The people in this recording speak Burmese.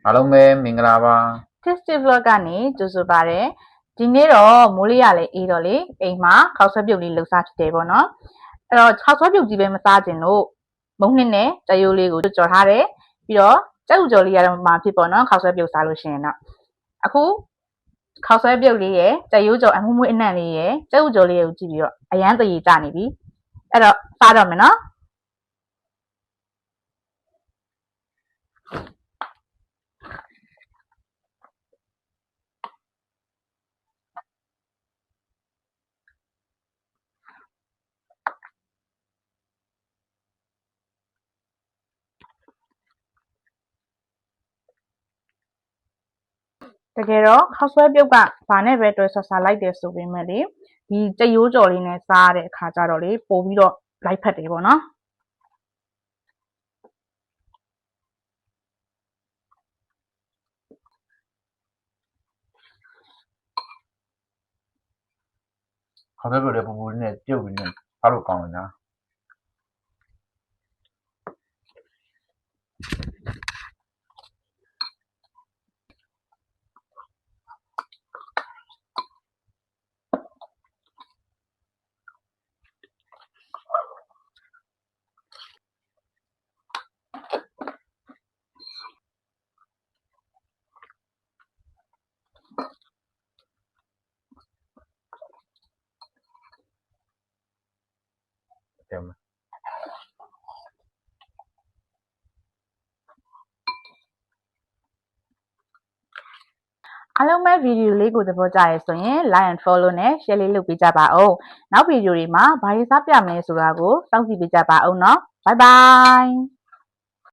အားလုံးပဲမင်္ဂလာပါ Tasty Vlog ကနေကြိုဆိုပါရစေဒီနေ့တော့မိုးလေးရလေအေးတော့လေအိမ်မှာခောက်ဆွဲပြုတ်လေးလှူစားဖြစ်တယ်ပေါ့နော်အဲ့တော့ခောက်ဆွဲပြုတ်ကြီးပဲမစားခြင်းလို့မုံနှစ်နဲ့တရိုးလေးကိုကြော်ထားတယ်ပြီးတော့ကြက်ဥကြော်လေးရတော့မှာဖြစ်ပေါ့နော်ခောက်ဆွဲပြုတ်စားလို့ရှိရင်တော့အခုခောက်ဆွဲပြုတ်လေးရယ်တရိုးကြော်အမှုမွေးအနံ့လေးရယ်ကြက်ဥကြော်လေးကိုကြည့်ပြီးတော့အရန်တရေကြနေပြီအဲ့တော့စားတော့မယ်နော်တကယ်တော့ခောက်ဆွဲပြုတ်ကဘာနဲ့ပဲတွဲဆဆလိုက်တယ်ဆိုပေမဲ့လေဒီတရိုးကြော်လေးနဲ့စားတဲ့အခါကျတော့လေပို့ပြီးတော့လိုက်ဖက်တယ်ပေါ့နော်ခေါင်းထဲပြုတ်တဲ့ပူပူလေးနဲ့ပြုတ်ပြီးနဲ့စားလို့ကောင်းတယ်နော်တယ်မအားလုံးပဲဗီဒီယိုလေးကိုသဘောကျရဲဆိုရင် like and follow နဲ့ share လေးလုပ်ပေးကြပါဦးနောက်ဗီဒီယိုတွေမှာဘာရေးစားပြမလဲဆိုတာကိုစောင့်ကြည့်ပေးကြပါဦးเนาะ bye bye